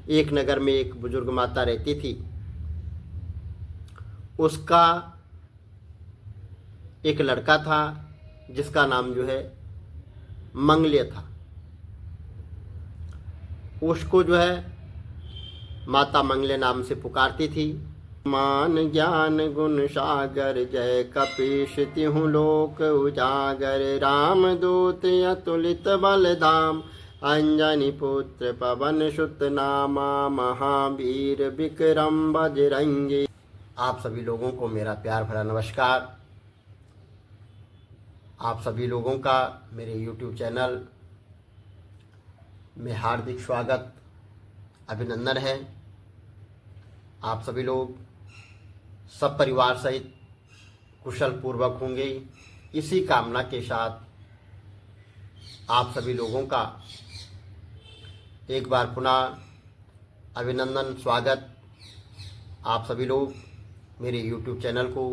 एक नगर में एक बुजुर्ग माता रहती थी। उसका एक लड़का था जिसका नाम जो है मंगल्य था। उसको जो है माता मंगल्य नाम से पुकारती थी। मान ज्ञान गुण सागर जय कपीश तिहु लोक उजागर। राम दूत अतुलित बल धाम अंजनी पुत्र पवन सुत नामा महावीर विक्रम बजरंगी। आप सभी लोगों को मेरा प्यार भरा नमस्कार। आप सभी लोगों का मेरे YouTube चैनल में हार्दिक स्वागत अभिनंदन है। आप सभी लोग सब परिवार सहित कुशल पूर्वक होंगे, इसी कामना के साथ आप सभी लोगों का एक बार पुनः अभिनंदन स्वागत। आप सभी लोग मेरे YouTube चैनल को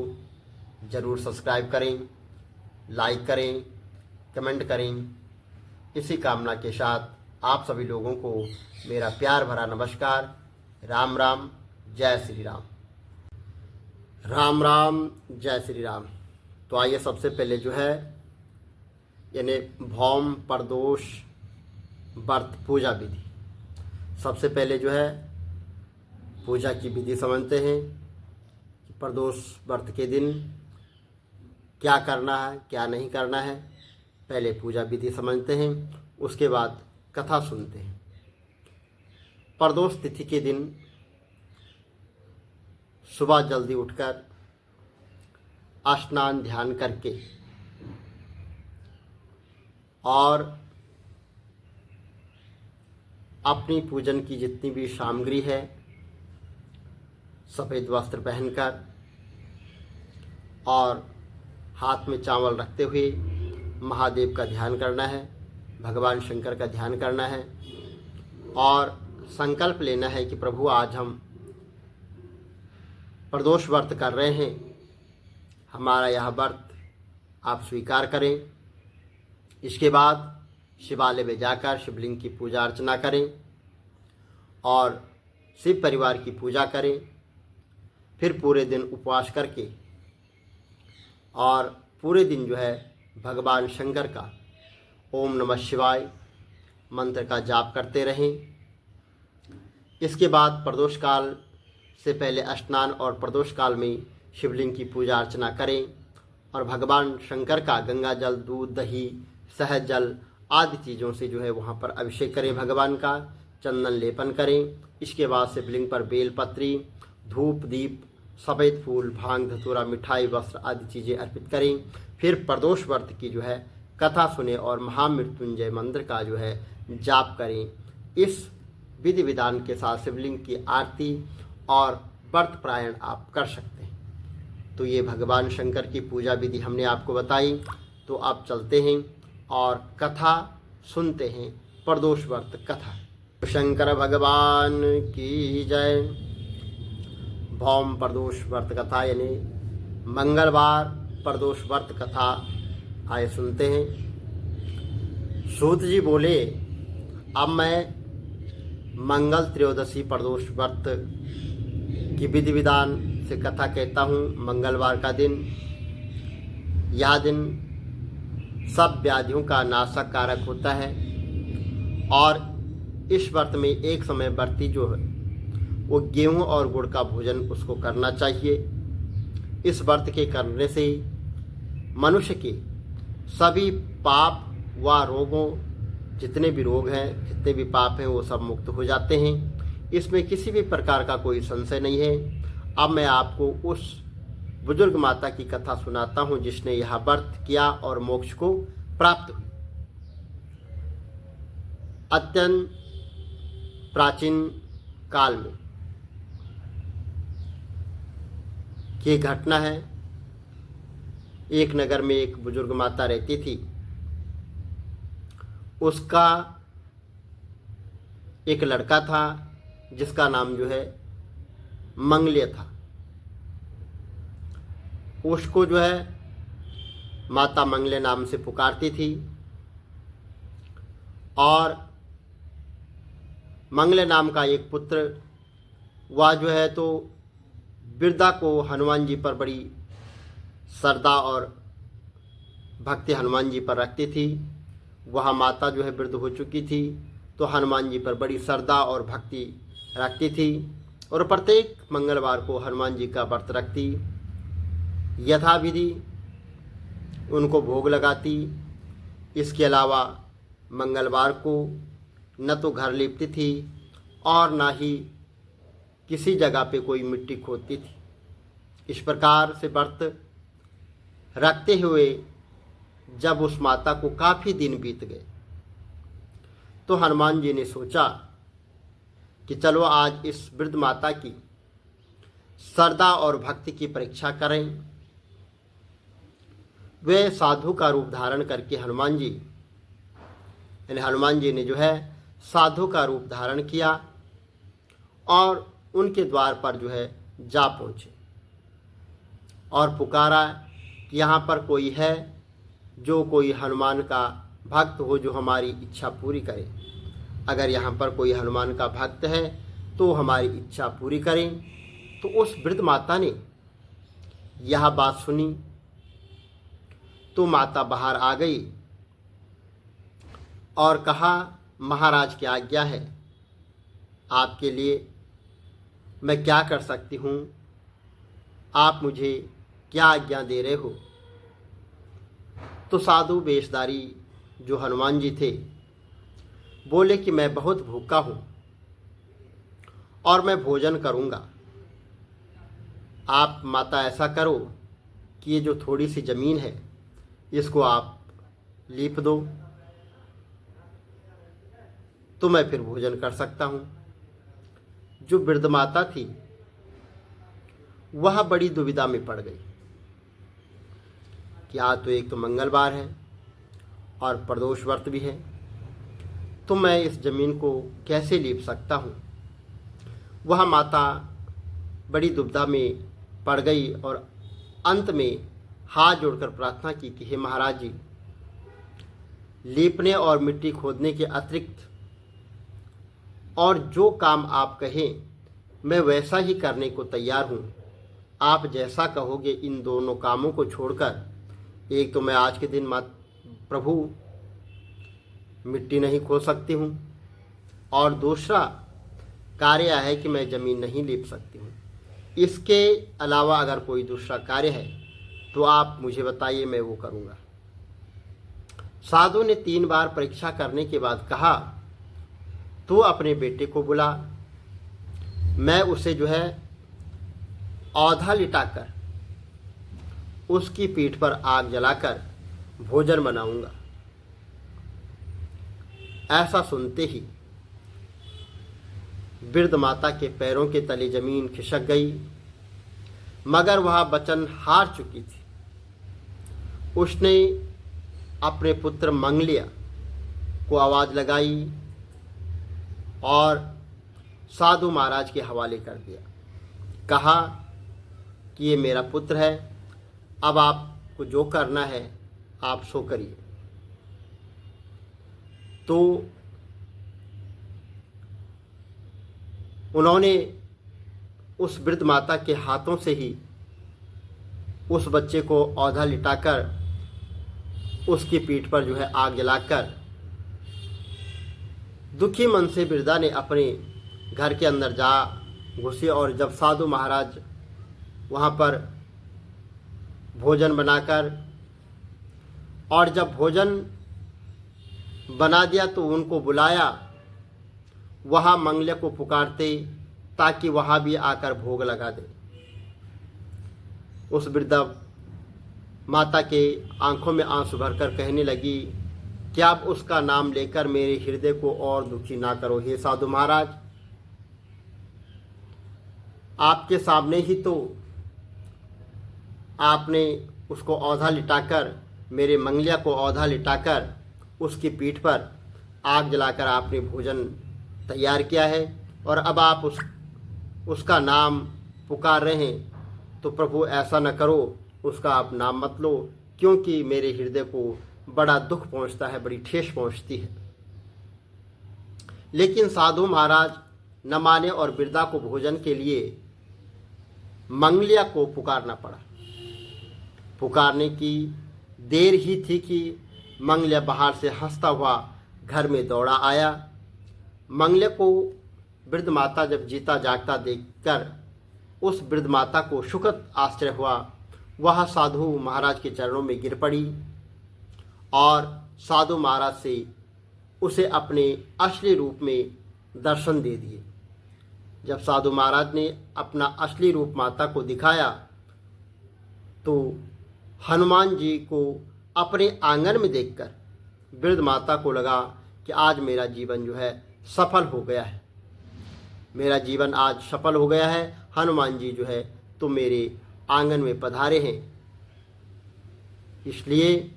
ज़रूर सब्सक्राइब करें, लाइक करें, कमेंट करें। इसी कामना के साथ आप सभी लोगों को मेरा प्यार भरा नमस्कार। राम राम, जय श्री राम। राम राम, जय श्री राम। तो आइए सबसे पहले जो है यानी भौम प्रदोष व्रत पूजा विधि, सबसे पहले जो है पूजा की विधि समझते हैं कि प्रदोष व्रत के दिन क्या करना है क्या नहीं करना है। पहले पूजा विधि समझते हैं, उसके बाद कथा सुनते हैं। प्रदोष तिथि के दिन सुबह जल्दी उठकर स्नान ध्यान करके और अपनी पूजन की जितनी भी सामग्री है सफ़ेद वस्त्र पहनकर और हाथ में चावल रखते हुए महादेव का ध्यान करना है, भगवान शंकर का ध्यान करना है और संकल्प लेना है कि प्रभु आज हम प्रदोष व्रत कर रहे हैं, हमारा यह व्रत आप स्वीकार करें। इसके बाद शिवालय में जाकर शिवलिंग की पूजा अर्चना करें और शिव परिवार की पूजा करें। फिर पूरे दिन उपवास करके और पूरे दिन जो है भगवान शंकर का ओम नमः शिवाय मंत्र का जाप करते रहें। इसके बाद प्रदोष काल से पहले स्नान और प्रदोष काल में शिवलिंग की पूजा अर्चना करें और भगवान शंकर का गंगा जल, दूध, दही, शहद जल आदि चीज़ों से जो है वहाँ पर अभिषेक करें, भगवान का चंदन लेपन करें। इसके बाद शिवलिंग पर बेलपत्री, धूप, दीप, सफ़ेद फूल, भांग, धतूरा, मिठाई, वस्त्र आदि चीज़ें अर्पित करें। फिर प्रदोष व्रत की जो है कथा सुने और महामृत्युंजय मंत्र का जो है जाप करें। इस विधि विधान के साथ शिवलिंग की आरती और व्रत प्रायण आप कर सकते हैं। तो ये भगवान शंकर की पूजा विधि हमने आपको बताई। तो आप चलते हैं और कथा सुनते हैं, प्रदोष व्रत कथा। शंकर भगवान की जय। भौम प्रदोष व्रत कथा यानी मंगलवार प्रदोष व्रत कथा आए सुनते हैं। सूत जी बोले, अब मैं मंगल त्रयोदशी प्रदोष व्रत की विधि विधान से कथा कहता हूँ। मंगलवार का दिन, यह दिन सब व्याधियों का नाशक कारक होता है और इस व्रत में एक समय व्रती जो है वो गेहूँ और गुड़ का भोजन उसको करना चाहिए। इस व्रत के करने से मनुष्य के सभी पाप व रोगों, जितने भी रोग हैं, जितने भी पाप हैं, वो सब मुक्त हो जाते हैं। इसमें किसी भी प्रकार का कोई संशय नहीं है। अब मैं आपको उस बुजुर्ग माता की कथा सुनाता हूँ जिसने यह व्रत किया और मोक्ष को प्राप्त हुई। अत्यंत प्राचीन काल में ये घटना है। एक नगर में एक बुजुर्ग माता रहती थी। उसका एक लड़का था जिसका नाम जो है मंगल्य था। उसको जो है माता मंगल्य नाम से पुकारती थी और मंगल नाम का एक पुत्र, वह जो है तो बिरदा को हनुमान जी पर बड़ी श्रद्धा और भक्ति हनुमान जी पर रखती थी। वह माता जो है वृद्ध हो चुकी थी, तो हनुमान जी पर बड़ी श्रद्धा और भक्ति रखती थी और प्रत्येक मंगलवार को हनुमान जी का व्रत रखती, यथाविधि उनको भोग लगाती। इसके अलावा मंगलवार को न तो घर लीपती थी और ना ही किसी जगह पे कोई मिट्टी खोदती थी। इस प्रकार से व्रत रखते हुए जब उस माता को काफ़ी दिन बीत गए, तो हनुमान जी ने सोचा कि चलो आज इस वृद्ध माता की श्रद्धा और भक्ति की परीक्षा करें। वे साधु का रूप धारण करके हनुमान जी ने जो है साधु का रूप धारण किया और उनके द्वार पर जो है जा पहुँचे और पुकारा कि यहाँ पर कोई है जो कोई हनुमान का भक्त हो, जो हमारी इच्छा पूरी करे। अगर यहाँ पर कोई हनुमान का भक्त है तो हमारी इच्छा पूरी करें। तो उस वृद्ध माता ने यह बात सुनी तो माता बाहर आ गई और कहा, महाराज की आज्ञा है, आपके लिए मैं क्या कर सकती हूँ, आप मुझे क्या आज्ञा दे रहे हो। तो साधु वेशधारी जो हनुमान जी थे बोले कि मैं बहुत भूखा हूँ और मैं भोजन करूँगा। आप माता ऐसा करो कि ये जो थोड़ी सी ज़मीन है इसको आप लीप दो, तो मैं फिर भोजन कर सकता हूँ। जो वृद्ध माता थी वह बड़ी दुविधा में पड़ गई कि आज तो एक तो मंगलवार है और प्रदोष व्रत भी है, तो मैं इस ज़मीन को कैसे लीप सकता हूँ। वह माता बड़ी दुविधा में पड़ गई और अंत में हाथ जोड़कर प्रार्थना की कि हे महाराज जी, लीपने और मिट्टी खोदने के अतिरिक्त और जो काम आप कहें मैं वैसा ही करने को तैयार हूँ। आप जैसा कहोगे इन दोनों कामों को छोड़कर, एक तो मैं आज के दिन प्रभु मिट्टी नहीं खोद सकती हूँ और दूसरा कार्य है कि मैं ज़मीन नहीं लीप सकती हूँ। इसके अलावा अगर कोई दूसरा कार्य है तो आप मुझे बताइए, मैं वो करूँगा। साधु ने 3 बार परीक्षा करने के बाद कहा, तू अपने बेटे को बुला, मैं उसे जो है औधा लिटाकर उसकी पीठ पर आग जलाकर भोजन बनाऊंगा। ऐसा सुनते ही वृद्ध माता के पैरों के तले जमीन खिसक गई, मगर वह वचन हार चुकी थी। उसने अपने पुत्र मंगलिया को आवाज़ लगाई और साधु महाराज के हवाले कर दिया। कहा कि ये मेरा पुत्र है, अब आपको जो करना है आप सो करिए। तो उन्होंने उस वृद्ध माता के हाथों से ही उस बच्चे को औधा लिटाकर उसकी पीठ पर जो है आग जलाकर दुखी मन से वृद्धा ने अपने घर के अंदर जा घुसी और जब साधु महाराज वहाँ पर भोजन बनाकर और जब भोजन बना दिया तो उनको बुलाया, वहाँ मंगले को पुकारते ताकि वहाँ भी आकर भोग लगा दे। उस वृद्धा माता के आंखों में आंसू भरकर कहने लगी कि आप उसका नाम लेकर मेरे हृदय को और दुखी ना करो। हे साधु महाराज, आपके सामने ही तो आपने उसको औधा लिटाकर, मेरे मंगलिया को औधा लिटाकर उसकी पीठ पर आग जलाकर आपने भोजन तैयार किया है और अब आप उसका नाम पुकार रहे हैं। तो प्रभु ऐसा न करो, उसका आप नाम मत लो, क्योंकि मेरे हृदय को बड़ा दुख पहुंचता है, बड़ी ठेस पहुंचती है। लेकिन साधु महाराज न माने और बिरदा को भोजन के लिए मंगलिया को पुकारना पड़ा। पुकारने की देर ही थी कि मंगलिया बाहर से हंसता हुआ घर में दौड़ा आया। मंगलिया को वृद्ध माता जब जीता जागता देखकर उस वृद्ध माता को सुखद आश्चर्य हुआ। वह साधु महाराज के चरणों में गिर पड़ी और साधु महाराज से उसे अपने असली रूप में दर्शन दे दिए। जब साधु महाराज ने अपना असली रूप माता को दिखाया तो हनुमान जी को अपने आंगन में देखकर वृद्ध माता को लगा कि आज मेरा जीवन जो है सफल हो गया है, मेरा जीवन आज सफल हो गया है। हनुमान जी जो है तो मेरे आंगन में पधारे हैं। इसलिए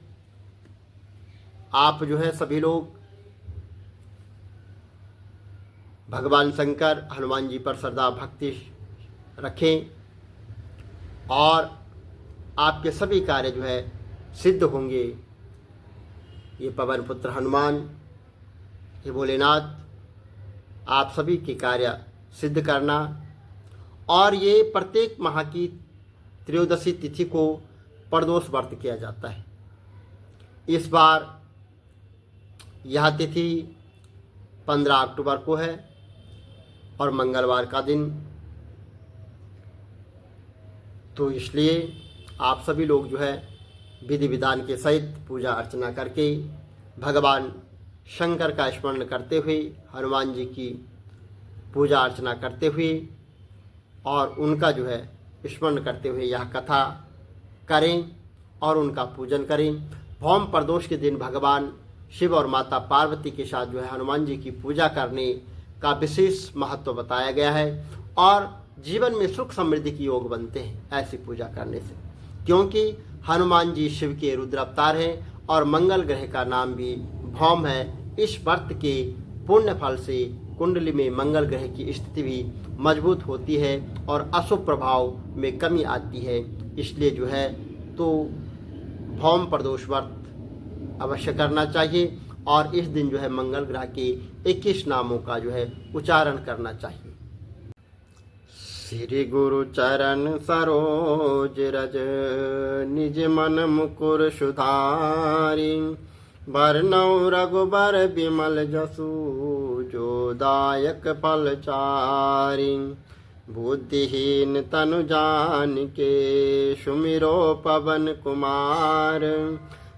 आप जो है सभी लोग भगवान शंकर हनुमान जी पर श्रद्धा भक्ति रखें और आपके सभी कार्य जो है सिद्ध होंगे। ये पवन पुत्र हनुमान, ये भोलेनाथ आप सभी के कार्य सिद्ध करना। और ये प्रत्येक माह की त्रयोदशी तिथि को प्रदोष व्रत किया जाता है। इस बार यह तिथि 15 अक्टूबर को है और मंगलवार का दिन, तो इसलिए आप सभी लोग जो है विधि विधान के सहित पूजा अर्चना करके भगवान शंकर का स्मरण करते हुए, हनुमान जी की पूजा अर्चना करते हुए और उनका जो है स्मरण करते हुए यह कथा करें और उनका पूजन करें। भौम प्रदोष के दिन भगवान शिव और माता पार्वती के साथ जो है हनुमान जी की पूजा करने का विशेष महत्व बताया गया है और जीवन में सुख समृद्धि की योग बनते हैं ऐसी पूजा करने से, क्योंकि हनुमान जी शिव के रुद्र अवतार हैं और मंगल ग्रह का नाम भी भौम है। इस व्रत के पुण्य फल से कुंडली में मंगल ग्रह की स्थिति भी मजबूत होती है और अशुभ प्रभाव में कमी आती है। इसलिए जो है तो भौम प्रदोष व्रत अवश्य करना चाहिए और इस दिन जो है मंगल ग्रह के 21 नामों का जो है उच्चारण करना चाहिए। श्री गुरु चरण सरोज रज निज मन मुकुर सुधारी, बरनौ रघुबर बिमल जसु जो दायक फल चारि, बुद्धिहीन तनु जानिके सुमिरो पवन कुमार,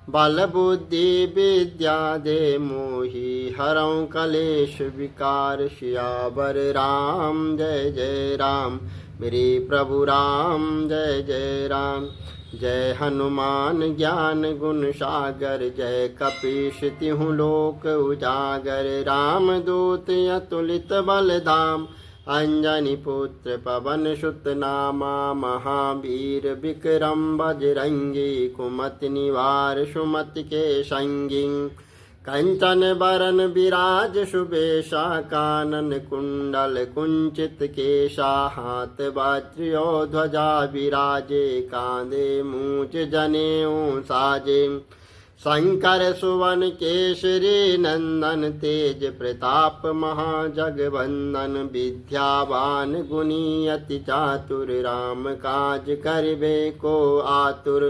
बल बुद्धि विद्या दे मोहि हरौ कलेश विकार, सियावर राम जय जय राम, मेरे प्रभु राम जय जय राम। जय हनुमान ज्ञान गुण सागर, जय कपीश तिहु लोक उजागर, राम दूत अतुलित बल धाम, अंजनी पुत्र पवन सुत नामा, महावीर विक्रम बजरंगी, कुमति निवार सुमति के संगी, कंचन बरन विराज सुबेशा, कानन कुंडल कुंचित केशा, हाथ वज्रो ध्वजा विराजे, कांधे मूंज जनेऊ साजे, शंकर सुवन केसरी नंदन, तेज प्रताप महाजगवंदन, विद्यावान गुणी अति चातुर, राम काज करिबे को आतुर,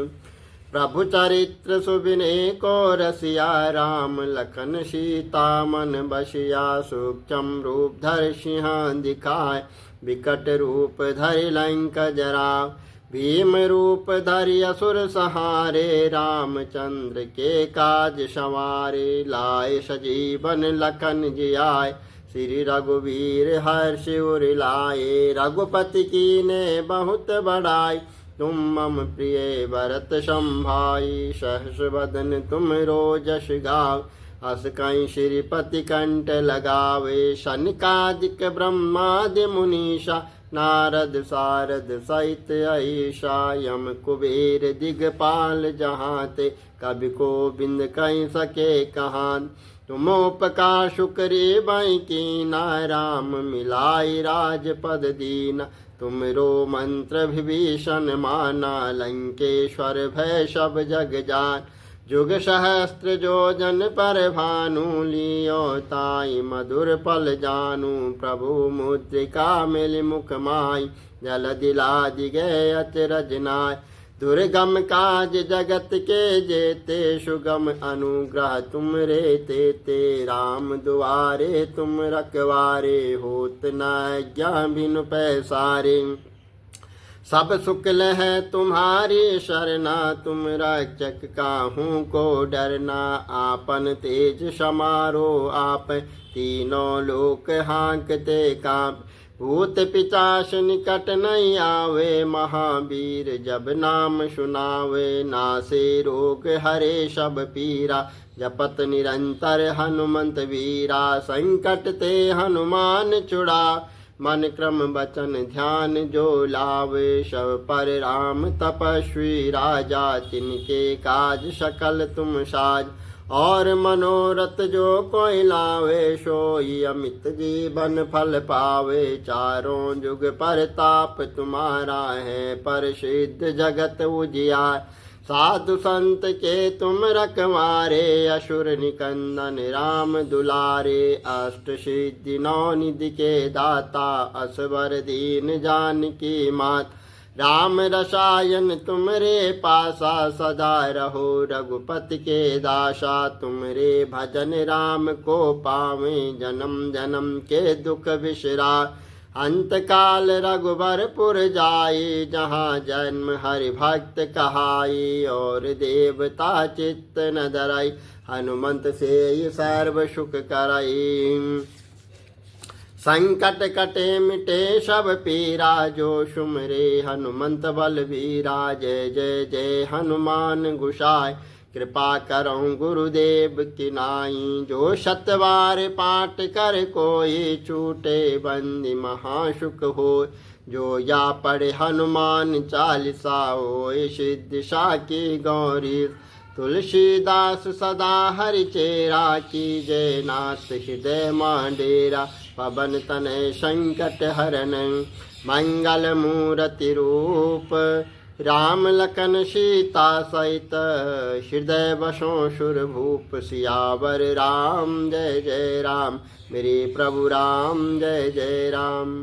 प्रभु चरित्र सुबिने को रसिया, राम लखन सीता मन बसिया, सूक्ष्म रूप धर सिंह दिखाय, विकट रूप धरि लंक जराव, भीम रूप धरि असुर सहारे, रामचंद्र के काज सवारे, लाए सजीवन लखन जियाय, श्री रघुवीर हर्ष उर लाए, रघुपति कीने बहुत बड़ाई, तुम मम प्रिय भरत संभाई, सहस बदन तुम रोजस गाव, हस कहीं श्रीपति कंठ लगावे, सनकादिक ब्रह्मादि मुनीषा, नारद सारद सहित ऐसा, यम कुबेर दिगपाल जहाते, कवि को बिंद कहीं सके कहान, तुमोपकार शुक्रे बाई कीना, राम मिलाई राजपद दीना, तुमरो मंत्र विभीषण माना, लंकेश्वर भय सब जग जान, जुग सहस्त्र जो जन पर भानु, लियो ताई मधुर पल जानू। प्रभु मुद्रिका मिल मुख माई, जल दिला दिगे अचरज नाय। दुर्गम काज जगत के जेते, सुगम अनुग्रह तुम रे तेते। राम दुआरे तुम रखवारे, होत न ज्ञान बिनु पैसारे। सब शुक्ल है तुम्हारी शरणा, तुम रक्षक काहू को डरना। आपन तेज समारो आप, तीनों लोक हाँकते कांप। भूत पिचास निकट नहीं आवे, महावीर जब नाम सुनावे। नासे रोग हरे सब पीरा, जपत निरंतर हनुमंत वीरा। संकट ते हनुमान छुड़ा, मन क्रम वचन ध्यान जो लावे। सब पर राम तपस्वी राजा, तिनके काज सकल तुम साज। और मनोरथ जो कोई लावे, सोई अमित जीवन फल पावे। चारों जुग परताप तुम्हारा है, प्रसिद्ध जगत उजियार। साधु संत के तुम रखवारे, असुर निकंदन राम दुलारे। अष्ट सिद्धि नौ निधि के दाता, असवर दीन जानकी मात। राम रसायन तुम रे पासा, सदा रहो रघुपति के दासा। तुम रे भजन राम को पावे, जन्म जन्म के दुख बिसरा। अंत काल रघुबरपुर जाई, जहाँ जन्म हरि भक्त कहाई। और देवता चित्त न धराई, हनुमंत से सर्व सुख कराई। संकट कटे मिटे सब पीरा, जो सुमरे हनुमंत बलवीरा। जय जय जय हनुमान गुसाय, कृपा करो गुरुदेव की नाई। जो सतवार पाठ कर कोई, छूटे बंदी महासुख हो। जो या पढ़े हनुमान चालीसा, होय सिद्धि साकी गौरी। तुलसीदास सदा हरि चेरा, की जय नाथ हृदय मांडेरा। पवन तनय संकट हरन, मंगल मूर्ति रूप। राम लखन सीता सहित, हृदय बसों सुर भूप। सियावर राम जय जय राम, मेरे प्रभु राम जय जय राम।